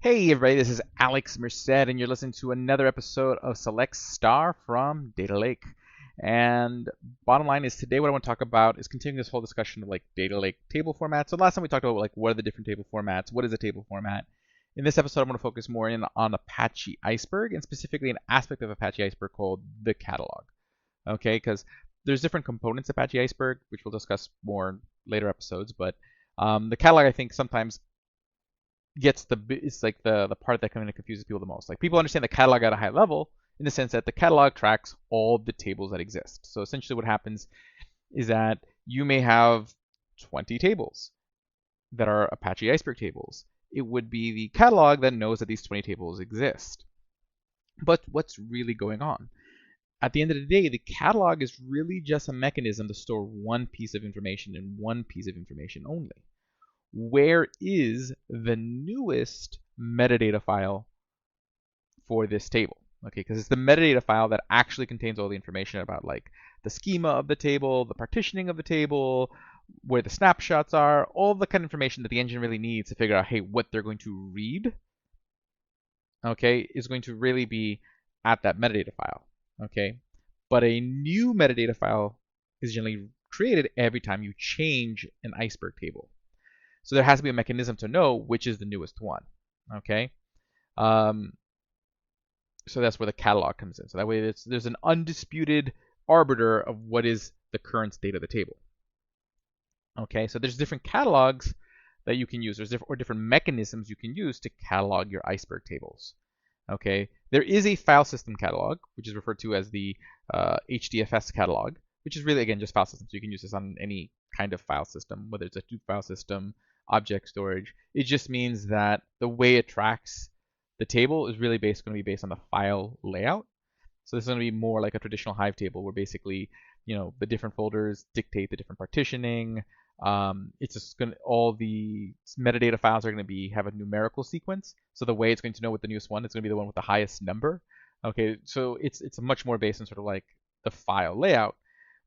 Hey everybody, this is Alex Merced, and you're listening to another episode of Select Star from Data Lake. And bottom line is today what I want to talk about is continuing this whole discussion of like Data Lake table formats. So last time we talked about like what are the different table formats, what is a table format. In this episode, I'm going to focus more in on Apache Iceberg and specifically an aspect of Apache Iceberg called the catalog. Okay, because there's different components of Apache Iceberg, which we'll discuss more in later episodes, but the catalog I think sometimes gets it's like the part that kind of confuses people the most. Like people understand the catalog at a high level in the sense that the catalog tracks all the tables that exist. So essentially what happens is that you may have 20 tables that are Apache Iceberg tables. It would be the catalog that knows that these 20 tables exist. But what's really going on? At the end of the day, the catalog is really just a mechanism to store one piece of information and one piece of information only. Where is the newest metadata file for this table? Okay, because it's the metadata file that actually contains all the information about like the schema of the table, the partitioning of the table, where the snapshots are, all the kind of information that the engine really needs to figure out, hey, what they're going to read, okay, is going to really be at that metadata file, okay? But a new metadata file is generally created every time you change an Iceberg table. So there has to be a mechanism to know which is the newest one, okay? So that's where the catalog comes in. So that way there's an undisputed arbiter of what is the current state of the table. Okay, so there's different catalogs that you can use. There's different mechanisms you can use to catalog your Iceberg tables. Okay, there is a file system catalog, which is referred to as the HDFS catalog, which is really, again, just file system. So you can use this on any kind of file system, whether it's a Hadoop file system, object storage. It just means that the way it tracks the table is really going to be based on the file layout. So this is going to be more like a traditional Hive table where basically, you know, the different folders dictate the different partitioning. It's just going to, all the metadata files are going to have a numerical sequence. So the way it's going to know what the newest one is going to be the one with the highest number. Okay, so it's much more based on sort of like the file layout,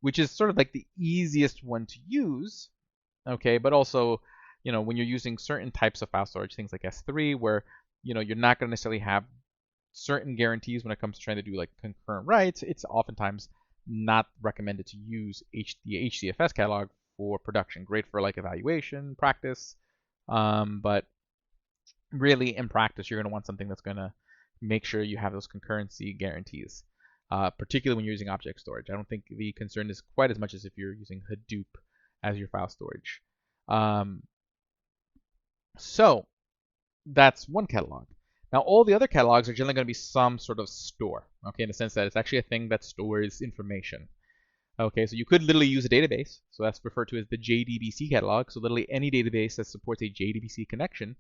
which is sort of like the easiest one to use. Okay, but also, you know, when you're using certain types of file storage, things like S3, where, you know, you're not going to necessarily have certain guarantees when it comes to trying to do like concurrent writes, it's oftentimes not recommended to use the HDFS catalog for production. Great for like evaluation, practice, but really in practice, you're going to want something that's going to make sure you have those concurrency guarantees, particularly when you're using object storage. I don't think the concern is quite as much as if you're using Hadoop as your file storage. So that's one catalog. Now all the other catalogs are generally going to be some sort of store, okay, in the sense that it's actually a thing that stores information. Okay, so you could literally use a database, so that's referred to as the JDBC catalog. So literally any database that supports a JDBC connection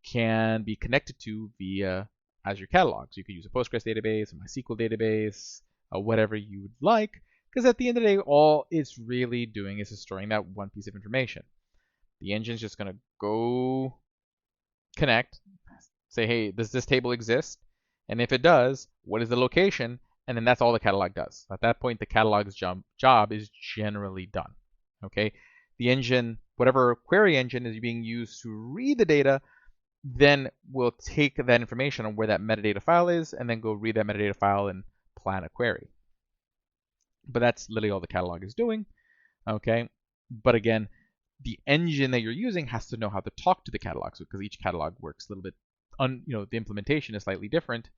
can be connected to via Azure catalog. So you could use a Postgres database, a MySQL database, whatever you would like, because at the end of the day, all it's really doing is storing that one piece of information. The engine's just going to go connect, say, hey, does this table exist? And if it does, what is the location? And then that's all the catalog does. At that point, the catalog's job is generally done. Okay, the engine, whatever query engine is being used to read the data, then will take that information on where that metadata file is, and then go read that metadata file and plan a query. But that's literally all the catalog is doing. Okay, but again, the engine that you're using has to know how to talk to the catalog, so because each catalog works a little bit, the implementation is slightly different.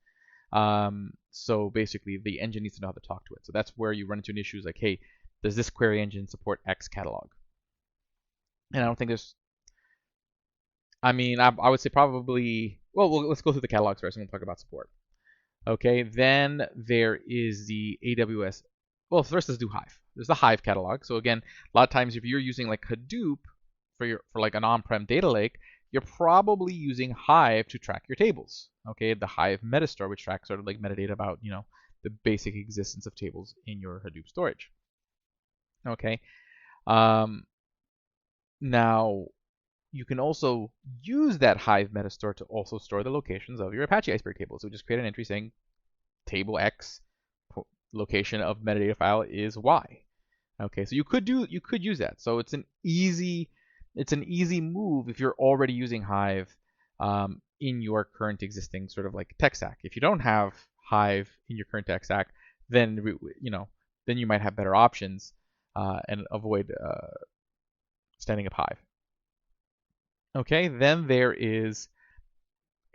So basically, the engine needs to know how to talk to it. So that's where you run into issues like, hey, does this query engine support X catalog? And I don't think there's. I mean, I would say probably. Well, let's go through the catalogs first, and we'll talk about support. Okay, then there is the AWS. Well, first let's do Hive. There's the Hive catalog. So again, a lot of times if you're using like Hadoop for like an on-prem data lake, you're probably using Hive to track your tables. Okay, the Hive Metastore, which tracks sort of like metadata about, you know, the basic existence of tables in your Hadoop storage. Okay, now you can also use that Hive Metastore to also store the locations of your Apache Iceberg tables. So just create an entry saying table X location of metadata file is Y. Okay, so you could use that. So it's an easy move if you're already using Hive in your current existing sort of like tech stack. If you don't have Hive in your current tech stack, then then you might have better options and avoid standing up Hive. Okay, then there is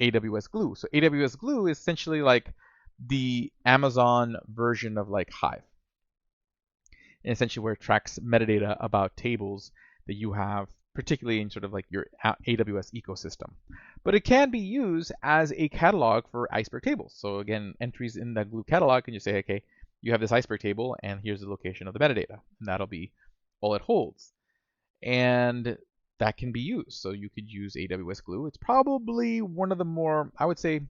AWS Glue. So AWS Glue is essentially like the Amazon version of like Hive. And essentially where it tracks metadata about tables that you have, particularly in sort of like your AWS ecosystem. But it can be used as a catalog for Iceberg tables. So again, entries in the Glue catalog, and you say, okay, you have this Iceberg table, and here's the location of the metadata. And that'll be all it holds. And that can be used. So you could use AWS Glue. It's probably one of the more, I would say,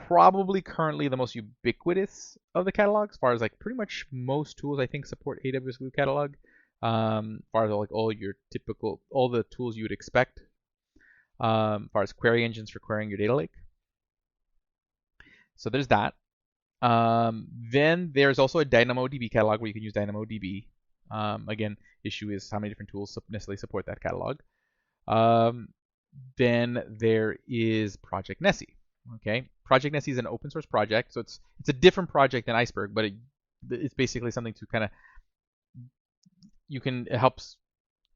probably currently the most ubiquitous of the catalogs, as far as like pretty much most tools I think support AWS Glue catalog. As far as like all the tools you would expect. As far as query engines for querying your data lake. So there's that. Then there's also a DynamoDB catalog where you can use DynamoDB. Again, issue is how many different tools necessarily support that catalog. Then there is Project Nessie. Okay, Project Nessie is an open source project, so it's a different project than Iceberg, but it's basically something to kind of it helps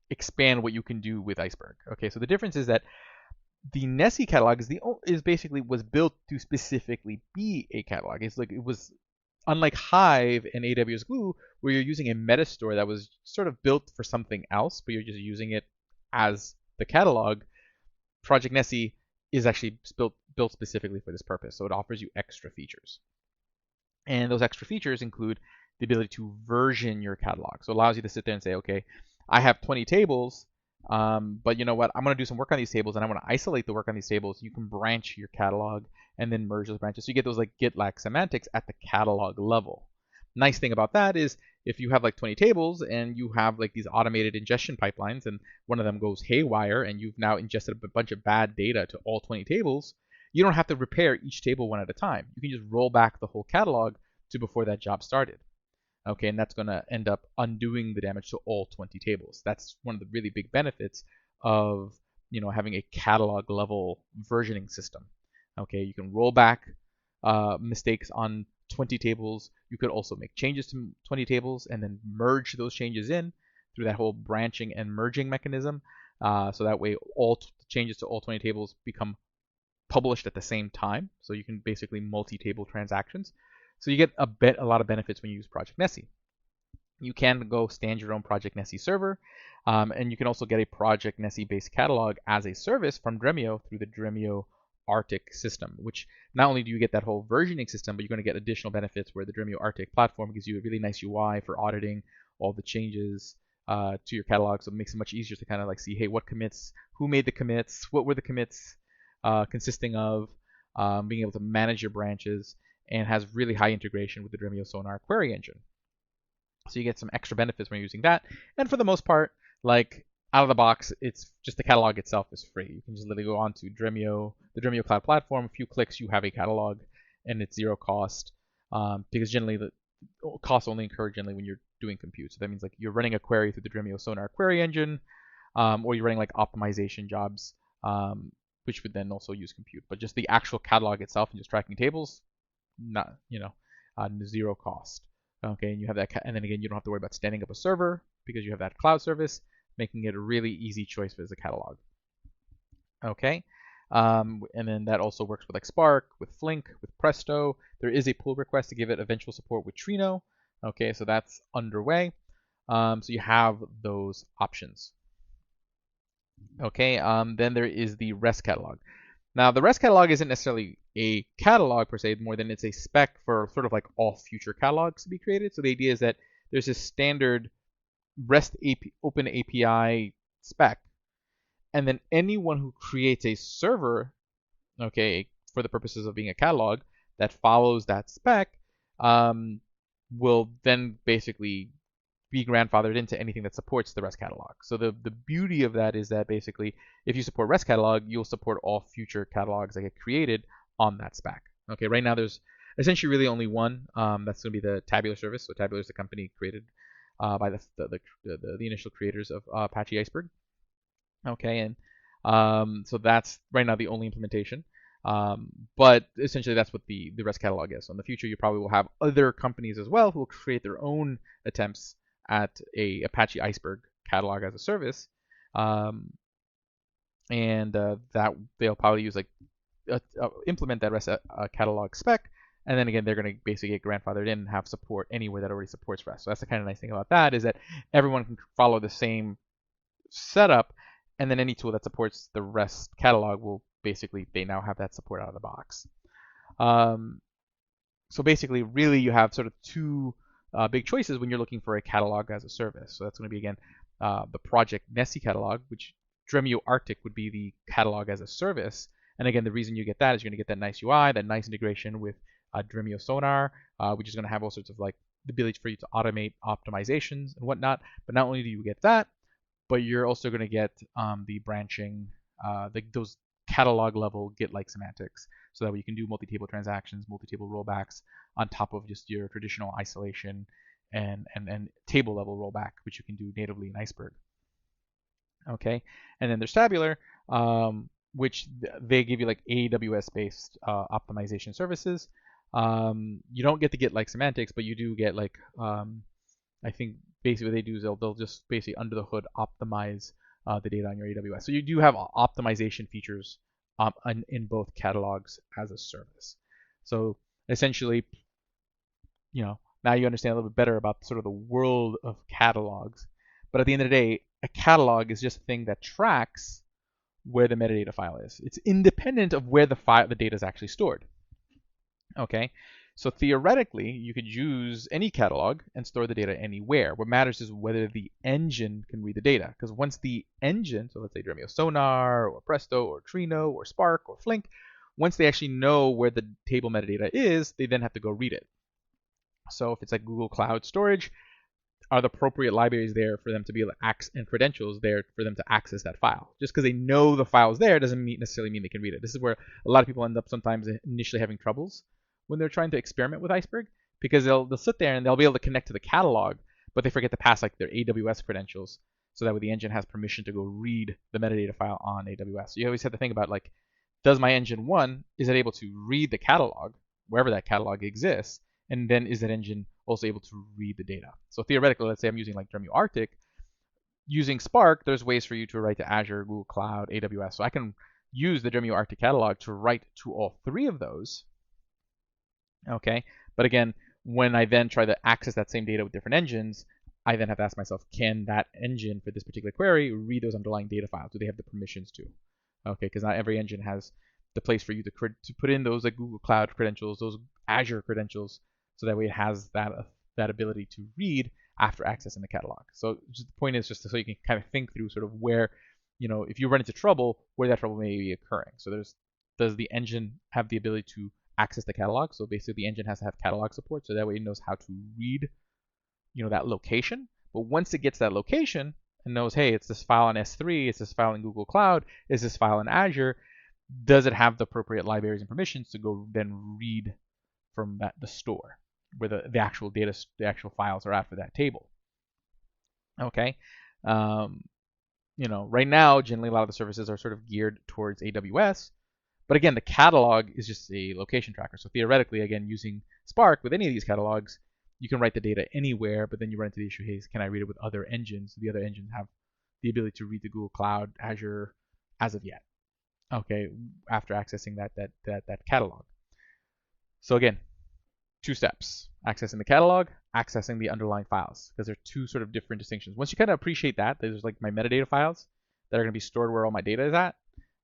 expand what you can do with Iceberg. Okay, so the difference is that the Nessie catalog was built to specifically be a catalog. It's like it was unlike Hive and AWS Glue, where you're using a metastore that was sort of built for something else, but you're just using it as the catalog. Project Nessie is actually built specifically for this purpose, so it offers you extra features. And those extra features include the ability to version your catalog. So it allows you to sit there and say, okay, I have 20 tables, but you know what? I'm going to do some work on these tables, and I want to isolate the work on these tables. You can branch your catalog and then merge those branches. So you get those like GitLab semantics at the catalog level. Nice thing about that is if you have like 20 tables and you have like these automated ingestion pipelines and one of them goes haywire and you've now ingested a bunch of bad data to all 20 tables, you don't have to repair each table one at a time. You can just roll back the whole catalog to before that job started. Okay, and that's going to end up undoing the damage to all 20 tables. That's one of the really big benefits of having a catalog level versioning system. Okay, you can roll back mistakes on 20 tables. You could also make changes to 20 tables and then merge those changes in through that whole branching and merging mechanism. So that way all changes to all 20 tables become published at the same time. So you can basically multi-table transactions. So you get a lot of benefits when you use Project Nessie. You can go stand your own Project Nessie server, and you can also get a Project Nessie based catalog as a service from Dremio through the Dremio Arctic system, which not only do you get that whole versioning system, but you're going to get additional benefits where the Dremio Arctic platform gives you a really nice UI for auditing all the changes to your catalog. So it makes it much easier to kind of like see, hey, what commits, who made the commits, what were the commits consisting of, being able to manage your branches, and has really high integration with the Dremio Sonar query engine. So you get some extra benefits when you're using that. And for the most part, like out of the box, it's just the catalog itself is free. You can just literally go on to Dremio, the Dremio Cloud Platform. A few clicks, you have a catalog, and it's zero cost. Because generally the costs only incur generally when you're doing compute. So that means like you're running a query through the Dremio Sonar query engine, or you're running like optimization jobs, which would then also use compute. But just the actual catalog itself and just tracking tables, not zero cost. Okay, and you have that, and then again, you don't have to worry about standing up a server because you have that cloud service, making it a really easy choice as a catalog. Okay, and then that also works with like Spark, with Flink, with Presto. There is a pull request to give it eventual support with Trino. Okay, so that's underway. So you have those options. Okay, then there is the REST catalog. Now, the REST catalog isn't necessarily a catalog per se, more than it's a spec for sort of like all future catalogs to be created. So the idea is that there's this standard REST open API spec, and then anyone who creates a server, okay, for the purposes of being a catalog that follows that spec, will then basically be grandfathered into anything that supports the REST catalog. So the beauty of that is that basically if you support REST catalog, you'll support all future catalogs that get created on that spec. Okay, right now there's essentially really only one. That's going to be the Tabular service. So Tabular is the company created by the initial creators of Apache Iceberg. Okay, and So that's right now the only implementation. But essentially that's what the REST catalog is. So in the future, you probably will have other companies as well who will create their own attempts at a Apache Iceberg catalog as a service. And that they'll probably use like implement that REST catalog spec, and then again they're going to basically get grandfathered in and have support anywhere that already supports REST. So that's the kind of nice thing about that, is that everyone can follow the same setup, and then any tool that supports the REST catalog will basically, they now have that support out of the box. So basically, really you have sort of two big choices when you're looking for a catalog as a service. So that's going to be, again, the project Nessie catalog, which Dremio Arctic would be the catalog as a service. And again, the reason you get that is you're going to get that nice UI, that nice integration with Dremio Sonar, which is going to have all sorts of like the ability for you to automate optimizations and whatnot. But not only do you get that, but you're also going to get the branching, those catalog level Git-like semantics, so that way you can do multi-table transactions, multi-table rollbacks on top of just your traditional isolation and table level rollback, which you can do natively in Iceberg. Okay, and then there's Tabular, which they give you like AWS-based optimization services. You don't get the Git-like semantics, but you do get like, I think basically what they do is they'll just basically under the hood optimize the data on your AWS. So you do have optimization features in both catalogs as a service. So essentially, now you understand a little bit better about sort of the world of catalogs. But at the end of the day, a catalog is just a thing that tracks where the metadata file is. It's independent of where the data is actually stored. Okay, so theoretically, you could use any catalog and store the data anywhere. What matters is whether the engine can read the data. Because once the engine, so let's say Dremio Sonar, or Presto, or Trino, or Spark, or Flink, once they actually know where the table metadata is, they then have to go read it. So if it's like Google Cloud Storage, are the appropriate libraries there for them to be able to access, and credentials there for them to access that file? Just because they know the file's there doesn't necessarily mean they can read it. This is where a lot of people end up sometimes initially having troubles when they're trying to experiment with Iceberg, because they'll sit there and they'll be able to connect to the catalog, but they forget to pass like their AWS credentials, so that way the engine has permission to go read the metadata file on AWS. So you always have to think about, like, does my engine, one, is it able to read the catalog wherever that catalog exists, and then is that engine also able to read the data? So theoretically, let's say I'm using like Dremio Arctic, using Spark, there's ways for you to write to Azure, Google Cloud, AWS. So I can use the Dremio Arctic catalog to write to all three of those. Okay, but again, when I then try to access that same data with different engines, I then have to ask myself, can that engine for this particular query read those underlying data files? Do they have the permissions to? Okay, because not every engine has the place for you to put in those like Google Cloud credentials, those Azure credentials, so that way it has that ability to read after accessing the catalog. So the point is just so you can kind of think through sort of where, if you run into trouble, where that trouble may be occurring. So does the engine have the ability to access the catalog? So basically the engine has to have catalog support, so that way it knows how to read, that location. But once it gets that location and knows, hey, it's this file on S3, it's this file in Google Cloud, it's this file in Azure, does it have the appropriate libraries and permissions to go then read from the store where the actual data, the actual files are at for that table? Okay. Right now, generally a lot of the services are sort of geared towards AWS. But again, the catalog is just a location tracker. So theoretically, again, using Spark with any of these catalogs, you can write the data anywhere, but then you run into the issue, hey, can I read it with other engines? The other engines have the ability to read the Google Cloud, Azure as of yet. Okay, after accessing that catalog. So again, two steps: accessing the catalog, accessing the underlying files, because they're two sort of different distinctions. Once you kind of appreciate that, there's like my metadata files that are going to be stored where all my data is at,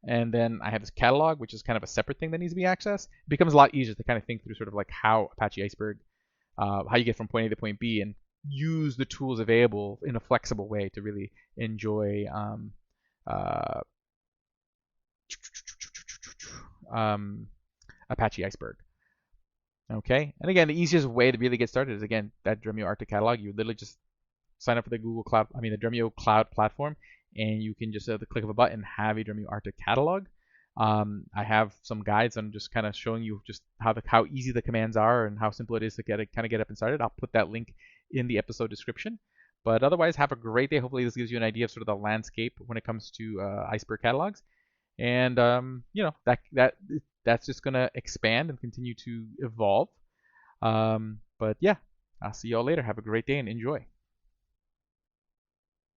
and then I have this catalog, which is kind of a separate thing that needs to be accessed. It becomes a lot easier to kind of think through sort of like how Apache Iceberg, how you get from point A to point B, and use the tools available in a flexible way to really enjoy Apache Iceberg. Okay, and again, the easiest way to really get started is, again, that Dremio Arctic catalog. You literally just sign up for the the Dremio Cloud platform, and you can just at the click of a button have a Dremio Arctic catalog. I have some guides on just kind of showing you just how easy the commands are and how simple it is to get up and started. I'll put that link in the episode description. But otherwise, have a great day. Hopefully, this gives you an idea of sort of the landscape when it comes to Iceberg catalogs. And that's just gonna expand and continue to evolve. But yeah, I'll see y'all later. Have a great day and enjoy.